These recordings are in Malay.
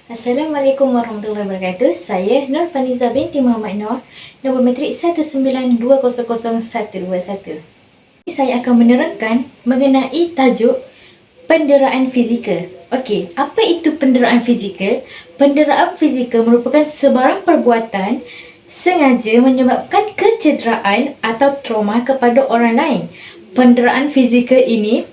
Assalamualaikum warahmatullahi wabarakatuh. Saya Nur Faniza binti Muhammad Nur, nombor matrik 192000121. Saya akan menerangkan mengenai tajuk penderaan fizikal. Okey, apa itu penderaan fizikal? Penderaan fizikal merupakan sebarang perbuatan sengaja menyebabkan kecederaan atau trauma kepada orang lain. Penderaan fizikal ini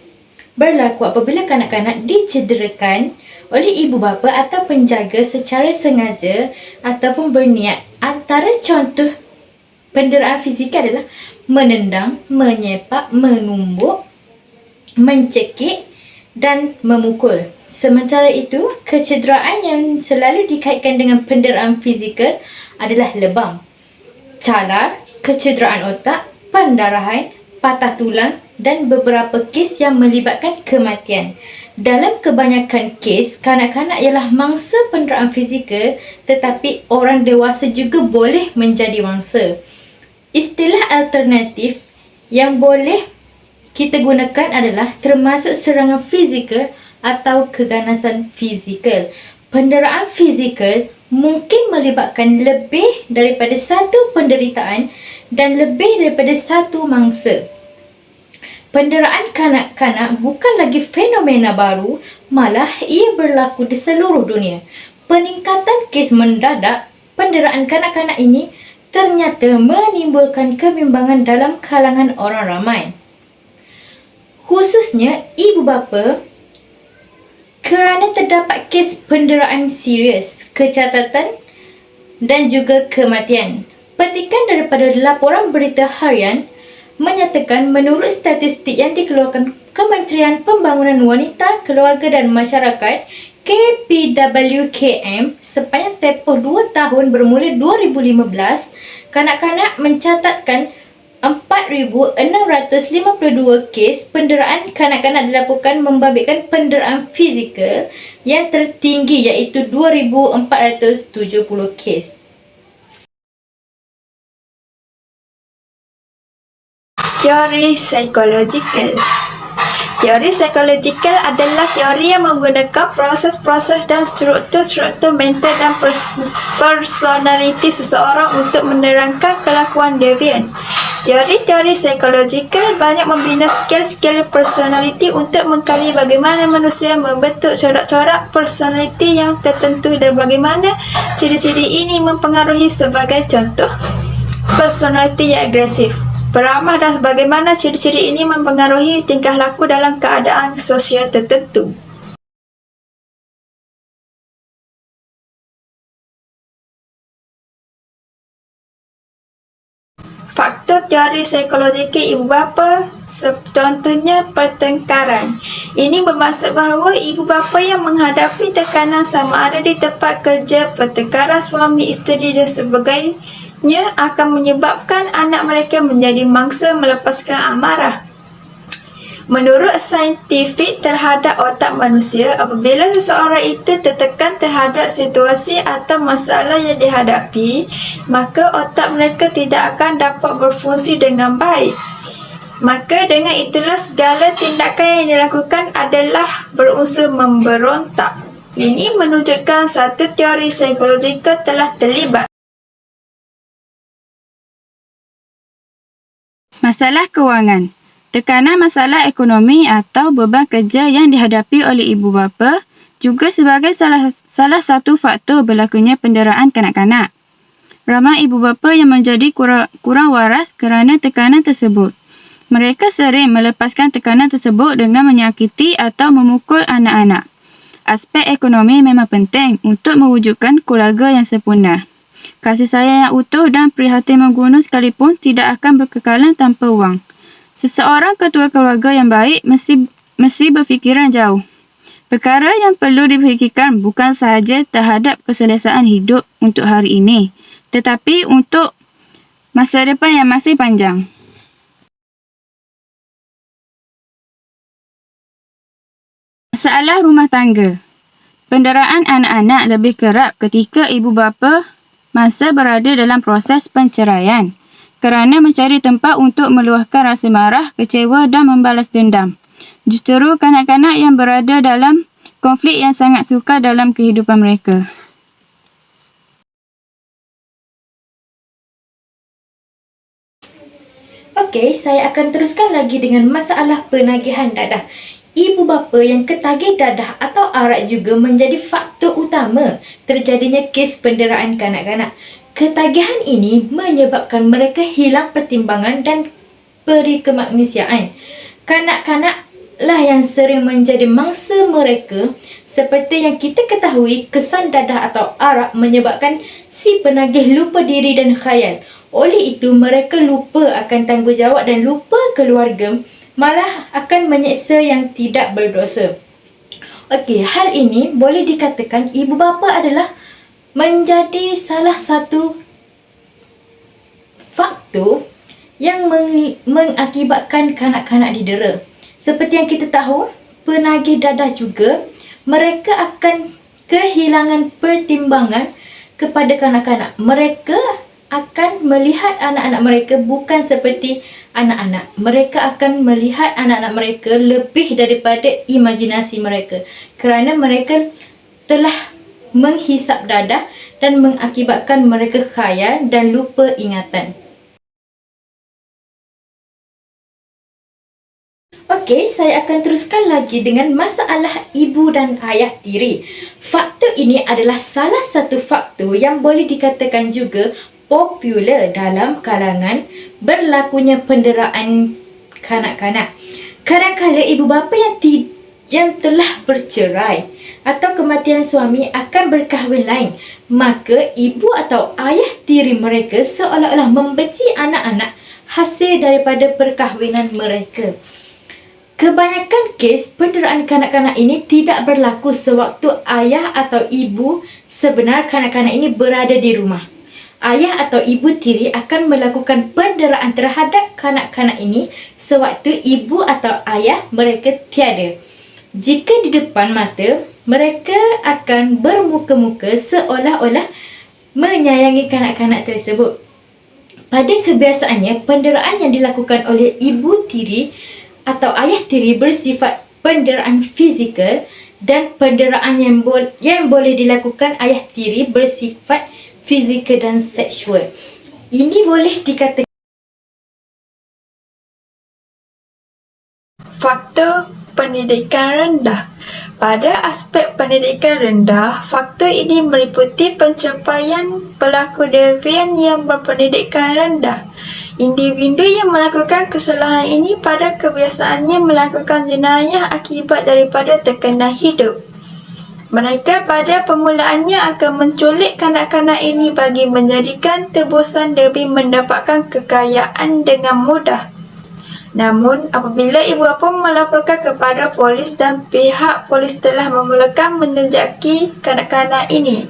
berlaku apabila kanak-kanak dicederakan oleh ibu bapa atau penjaga secara sengaja ataupun berniat. Antara contoh penderaan fizikal adalah menendang, menyepak, menumbuk, mencekik dan memukul. Sementara itu, kecederaan yang selalu dikaitkan dengan penderaan fizikal adalah lebam, calar, kecederaan otak, pendarahan, patah tulang dan beberapa kes yang melibatkan kematian. Dalam kebanyakan kes, kanak-kanak ialah mangsa penderaan fizikal, tetapi orang dewasa juga boleh menjadi mangsa. Istilah alternatif yang boleh kita gunakan adalah termasuk serangan fizikal atau keganasan fizikal. Penderaan fizikal mungkin melibatkan lebih daripada satu penderitaan dan lebih daripada satu mangsa. Penderaan kanak-kanak bukan lagi fenomena baru, malah ia berlaku di seluruh dunia. Peningkatan kes mendadak penderaan kanak-kanak ini ternyata menimbulkan kebimbangan dalam kalangan orang ramai, khususnya ibu bapa, kerana terdapat kes penderaan serius, kecacatan dan juga kematian. Petikan daripada laporan berita harian menyatakan menurut statistik yang dikeluarkan Kementerian Pembangunan Wanita, Keluarga dan Masyarakat KPWKM sepanjang tempoh 2 tahun bermula 2015, kanak-kanak mencatatkan 4,652 kes penderaan kanak-kanak dilaporkan membabitkan penderaan fizikal yang tertinggi iaitu 2,470 kes. Teori psikologikal. Teori psikologikal adalah teori yang menggunakan proses-proses dan struktur-struktur mental dan personaliti seseorang untuk menerangkan kelakuan devian. Teori-teori psikologikal banyak membina skill-skill personaliti untuk mengkaji bagaimana manusia membentuk corak-corak personaliti yang tertentu dan bagaimana ciri-ciri ini mempengaruhi. Sebagai contoh, personaliti yang agresif, peramah dan bagaimana ciri-ciri ini mempengaruhi tingkah laku dalam keadaan sosial tertentu. Faktor teori psikologikal ibu bapa, contohnya pertengkaran. Ini bermaksud bahawa ibu bapa yang menghadapi tekanan sama ada di tempat kerja, pertengkaran suami isteri dan sebagainya akan menyebabkan anak mereka menjadi mangsa melepaskan amarah. Menurut saintifik terhadap otak manusia, apabila seseorang itu tertekan terhadap situasi atau masalah yang dihadapi, maka otak mereka tidak akan dapat berfungsi dengan baik. Maka dengan itulah segala tindakan yang dilakukan adalah berunsur memberontak. Ini menunjukkan satu teori psikologikal telah terlibat. Masalah kewangan. Tekanan masalah ekonomi atau beban kerja yang dihadapi oleh ibu bapa juga sebagai salah satu faktor berlakunya penderaan kanak-kanak. Ramai ibu bapa yang menjadi kurang waras kerana tekanan tersebut. Mereka sering melepaskan tekanan tersebut dengan menyakiti atau memukul anak-anak. Aspek ekonomi memang penting untuk mewujudkan keluarga yang sempurna. Kasih sayang yang utuh dan prihatin membunuh sekalipun tidak akan berkekalan tanpa wang. Seseorang ketua keluarga yang baik mesti berfikiran jauh. Perkara yang perlu difikirkan bukan sahaja terhadap keselesaan hidup untuk hari ini, tetapi untuk masa depan yang masih panjang. Masalah rumah tangga. Penderaan anak-anak lebih kerap ketika ibu bapa masa berada dalam proses penceraian, kerana mencari tempat untuk meluahkan rasa marah, kecewa dan membalas dendam. Justeru kanak-kanak yang berada dalam konflik yang sangat sukar dalam kehidupan mereka. Okey, saya akan teruskan lagi dengan masalah penagihan dadah. Ibu bapa yang ketagih dadah atau arak juga menjadi faktor utama terjadinya kes penderaan kanak-kanak. Ketagihan ini menyebabkan mereka hilang pertimbangan dan peri kemanusiaan. Kanak-kanak lah yang sering menjadi mangsa mereka. Seperti yang kita ketahui, kesan dadah atau arak menyebabkan si penagih lupa diri dan khayal. Oleh itu, mereka lupa akan tanggungjawab dan lupa keluarga, malah akan menyeksa yang tidak berdosa. Okey, hal ini boleh dikatakan ibu bapa adalah menjadi salah satu faktor yang mengakibatkan kanak-kanak didera. Seperti yang kita tahu, penagih dadah juga, mereka akan kehilangan pertimbangan kepada kanak-kanak. Mereka akan melihat anak-anak mereka bukan seperti anak-anak. Mereka akan melihat anak-anak mereka lebih daripada imajinasi mereka. Kerana mereka telah menghisap dadah dan mengakibatkan mereka khayal dan lupa ingatan. Okey, saya akan teruskan lagi dengan masalah ibu dan ayah tiri. Faktor ini adalah salah satu faktor yang boleh dikatakan juga popular dalam kalangan berlakunya penderaan kanak-kanak. Kadang-kadang ibu bapa yang telah bercerai atau kematian suami akan berkahwin lain, maka ibu atau ayah tiri mereka seolah-olah membenci anak-anak hasil daripada perkahwinan mereka. Kebanyakan kes penderaan kanak-kanak ini tidak berlaku sewaktu ayah atau ibu sebenar kanak-kanak ini berada di rumah. Ayah atau ibu tiri akan melakukan penderaan terhadap kanak-kanak ini sewaktu ibu atau ayah mereka tiada. Jika di depan mata, mereka akan bermuka-muka seolah-olah menyayangi kanak-kanak tersebut. Pada kebiasaannya, penderaan yang dilakukan oleh ibu tiri atau ayah tiri bersifat penderaan fizikal dan penderaan yang boleh dilakukan ayah tiri bersifat fizikal dan seksual. Ini boleh dikatakan Faktor pendidikan rendah. Pada aspek pendidikan rendah, faktor ini meliputi pencapaian pelaku devian yang berpendidikan rendah. Individu yang melakukan kesalahan ini pada kebiasaannya melakukan jenayah akibat daripada tekanan hidup. Mereka pada permulaannya akan menculik kanak-kanak ini bagi menjadikan tebusan demi mendapatkan kekayaan dengan mudah. Namun, apabila ibu bapa melaporkan kepada polis dan pihak polis telah memulakan menjejaki kanak-kanak ini,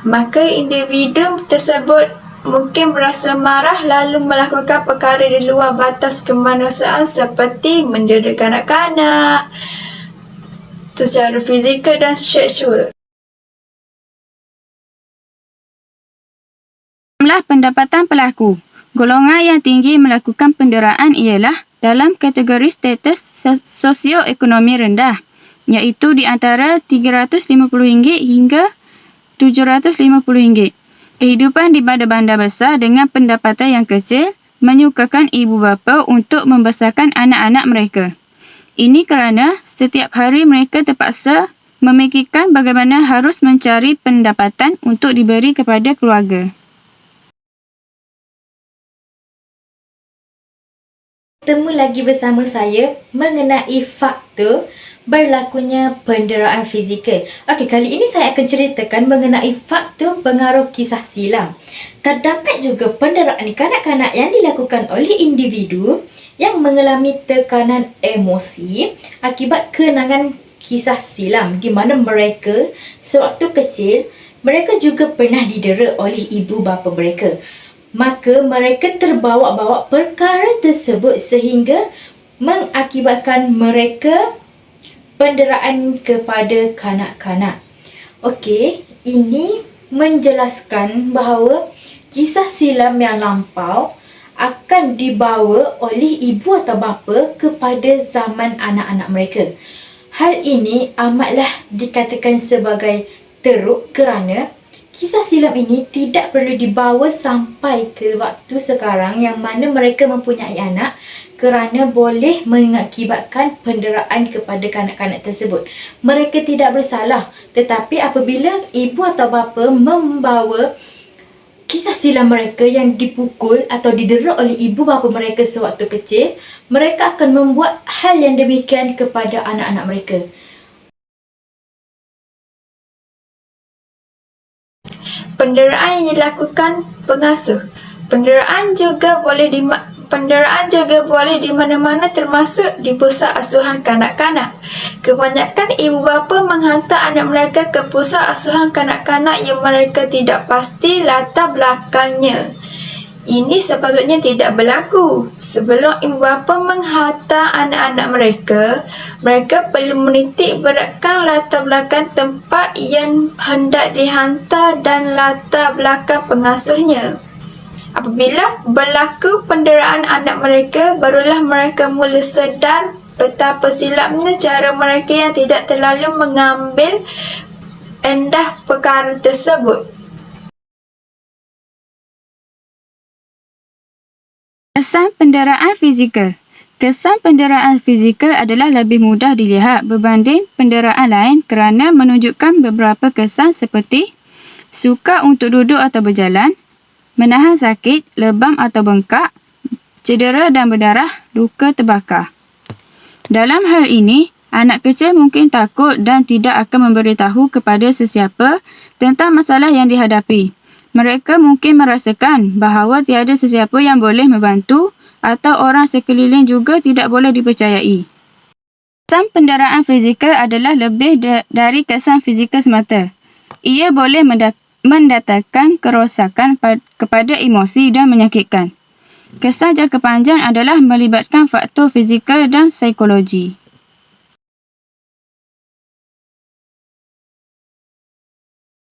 maka individu tersebut mungkin berasa marah lalu melakukan perkara di luar batas kemanusiaan seperti mendera kanak-kanak secara fizikal dan seksual. Jumlah pendapatan pelaku. Golongan yang tinggi melakukan penderaan ialah dalam kategori status sosioekonomi rendah, iaitu di antara RM350 hingga RM750. Kehidupan di bandar-bandar besar dengan pendapatan yang kecil menyukakan ibu bapa untuk membesarkan anak-anak mereka. Ini kerana setiap hari mereka terpaksa memikirkan bagaimana harus mencari pendapatan untuk diberi kepada keluarga. Bertemu lagi bersama saya mengenai faktor berlakunya penderaan fizikal. Okey, kali ini saya akan ceritakan mengenai faktor pengaruh kisah silam. Terdapat juga penderaan kanak-kanak yang dilakukan oleh individu yang mengalami tekanan emosi akibat kenangan kisah silam di mana mereka sewaktu kecil mereka juga pernah didera oleh ibu bapa mereka. Maka mereka terbawa-bawa perkara tersebut sehingga mengakibatkan mereka penderaan kepada kanak-kanak. Okey, ini menjelaskan bahawa kisah silam yang lampau akan dibawa oleh ibu atau bapa kepada zaman anak-anak mereka. Hal ini amatlah dikatakan sebagai teruk kerana kisah silam ini tidak perlu dibawa sampai ke waktu sekarang yang mana mereka mempunyai anak kerana boleh mengakibatkan penderaan kepada kanak-kanak tersebut. Mereka tidak bersalah, tetapi apabila ibu atau bapa membawa kisah silam mereka yang dipukul atau didera oleh ibu bapa mereka sewaktu kecil, mereka akan membuat hal yang demikian kepada anak-anak mereka. Penderaan yang dilakukan pengasuh. Penderaan juga boleh di mana-mana termasuk di pusat asuhan kanak-kanak. Kebanyakan ibu bapa menghantar anak mereka ke pusat asuhan kanak-kanak yang mereka tidak pasti latar belakangnya. Ini sepatutnya tidak berlaku. Sebelum ibu bapa menghantar anak-anak mereka perlu menitik beratkan latar belakang tempat yang hendak dihantar dan latar belakang pengasuhnya. Apabila berlaku penderaan anak mereka, barulah mereka mula sedar betapa silapnya cara mereka yang tidak terlalu mengambil endah perkara tersebut. Kesan penderaan fizikal. Kesan penderaan fizikal adalah lebih mudah dilihat berbanding penderaan lain kerana menunjukkan beberapa kesan seperti sukar untuk duduk atau berjalan, menahan sakit, lebam atau bengkak, cedera dan berdarah, luka terbakar. Dalam hal ini, anak kecil mungkin takut dan tidak akan memberitahu kepada sesiapa tentang masalah yang dihadapi. Mereka mungkin merasakan bahawa tiada sesiapa yang boleh membantu atau orang sekeliling juga tidak boleh dipercayai. Kesan penderaan fizikal adalah lebih dari kesan fizikal semata. Ia boleh mendatangkan kerosakan kepada emosi dan menyakitkan. Kesan jangka panjang adalah melibatkan faktor fizikal dan psikologi.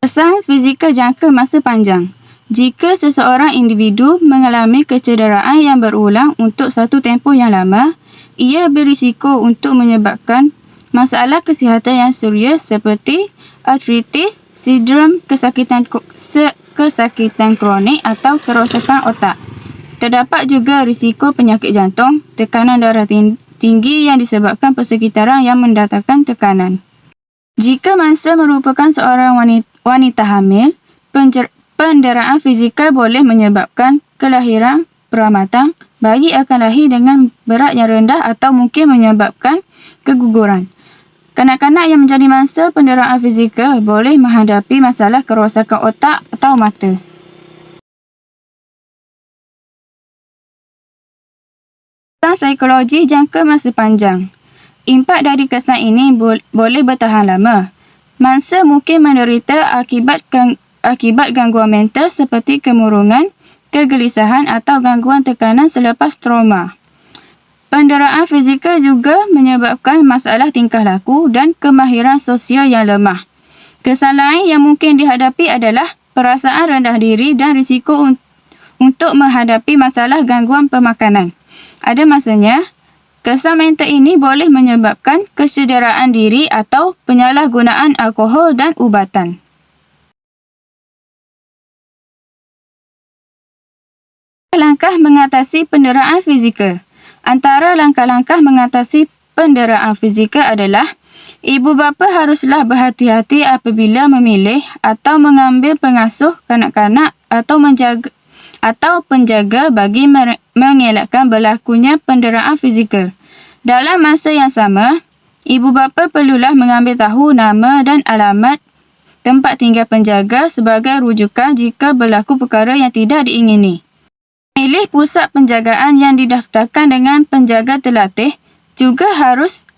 Kesan fizikal jangka masa panjang. Jika seseorang individu mengalami kecederaan yang berulang untuk satu tempoh yang lama, ia berisiko untuk menyebabkan masalah kesihatan yang serius seperti artritis, sindrom kesakitan kronik atau kerosakan otak. Terdapat juga risiko penyakit jantung, tekanan darah tinggi yang disebabkan persekitaran yang mendatangkan tekanan. Jika mangsa merupakan seorang wanita hamil, penderaan fizikal boleh menyebabkan kelahiran prematur. Bayi akan lahir dengan berat yang rendah atau mungkin menyebabkan keguguran. Kanak-kanak yang menjadi mangsa penderaan fizikal boleh menghadapi masalah kerosakan otak atau mata. Kesan psikologi jangka masa panjang. Impak dari kesan ini boleh bertahan lama. Mangsa mungkin menderita akibat gangguan mental seperti kemurungan, kegelisahan atau gangguan tekanan selepas trauma. Penderaan fizikal juga menyebabkan masalah tingkah laku dan kemahiran sosial yang lemah. Kesan lain yang mungkin dihadapi adalah perasaan rendah diri dan risiko untuk menghadapi masalah gangguan pemakanan. Ada masanya, kesan mental ini boleh menyebabkan kecederaan diri atau penyalahgunaan alkohol dan ubatan. Langkah mengatasi penderaan fizikal. Antara langkah-langkah mengatasi penderaan fizikal adalah ibu bapa haruslah berhati-hati apabila memilih atau mengambil pengasuh kanak-kanak atau penjaga bagi mengelakkan berlakunya penderaan fizikal. Dalam masa yang sama, ibu bapa perlulah mengambil tahu nama dan alamat tempat tinggal penjaga sebagai rujukan jika berlaku perkara yang tidak diingini. Memilih pusat penjagaan yang didaftarkan dengan penjaga terlatih juga harus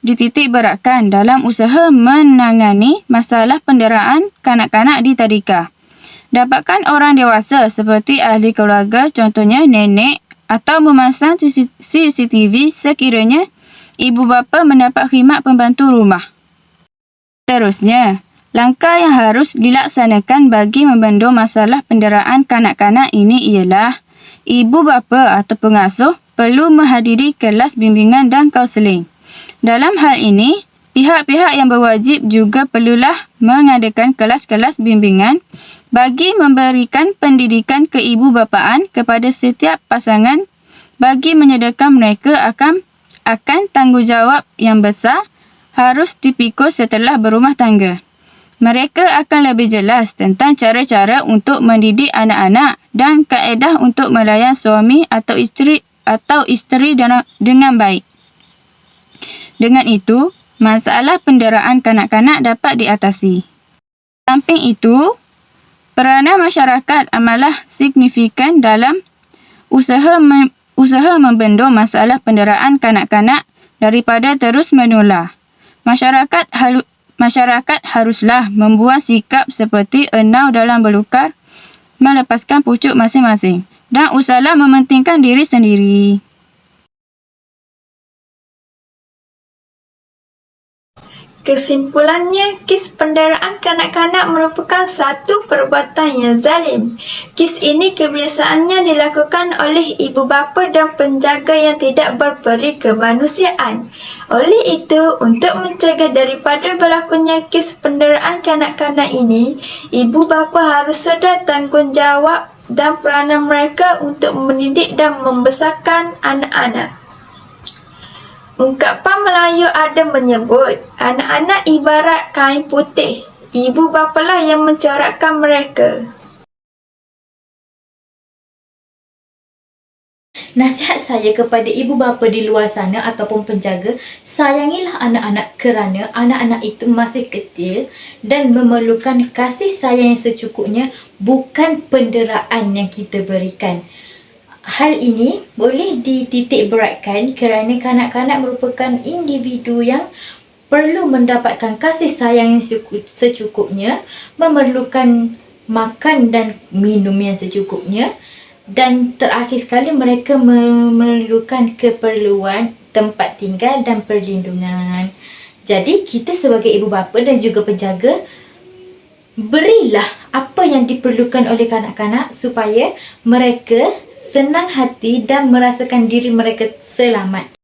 dititik beratkan dalam usaha menangani masalah penderaan kanak-kanak di tadika. Dapatkan orang dewasa seperti ahli keluarga, contohnya nenek, atau memasang CCTV sekiranya ibu bapa mendapat khidmat pembantu rumah. Seterusnya, langkah yang harus dilaksanakan bagi membendung masalah penderaan kanak-kanak ini ialah ibu bapa atau pengasuh perlu menghadiri kelas bimbingan dan kaunseling. Dalam hal ini, pihak-pihak yang berwajib juga perlulah mengadakan kelas-kelas bimbingan bagi memberikan pendidikan keibubapaan kepada setiap pasangan bagi menyediakan mereka akan tanggungjawab yang besar harus dipikul setelah berumah tangga. Mereka akan lebih jelas tentang cara-cara untuk mendidik anak-anak dan kaedah untuk melayan suami atau isteri dengan baik. Dengan itu, masalah penderaan kanak-kanak dapat diatasi. Samping itu, peranan masyarakat amatlah signifikan dalam usaha membendung masalah penderaan kanak-kanak daripada terus menular. Masyarakat haruslah membuat sikap seperti enau dalam belukar, melepaskan pucuk masing-masing dan usahalah mementingkan diri sendiri. Kesimpulannya, kes penderaan kanak-kanak merupakan satu perbuatan yang zalim. Kes ini kebiasaannya dilakukan oleh ibu bapa dan penjaga yang tidak berperi kemanusiaan. Oleh itu, untuk mencegah daripada berlakunya kes penderaan kanak-kanak ini, ibu bapa harus sedar tanggungjawab dan peranan mereka untuk mendidik dan membesarkan anak-anak. Ungkapan Melayu ada menyebut, anak-anak ibarat kain putih, ibu bapalah yang mencorakkan mereka. Nasihat saya kepada ibu bapa di luar sana ataupun penjaga, sayangilah anak-anak kerana anak-anak itu masih kecil dan memerlukan kasih sayang yang secukupnya, bukan penderaan yang kita berikan. Hal ini boleh dititik beratkan kerana kanak-kanak merupakan individu yang perlu mendapatkan kasih sayang yang secukupnya, memerlukan makan dan minum yang secukupnya, dan terakhir sekali mereka memerlukan keperluan tempat tinggal dan perlindungan. Jadi kita sebagai ibu bapa dan juga penjaga, berilah apa yang diperlukan oleh kanak-kanak supaya mereka senang hati dan merasakan diri mereka selamat.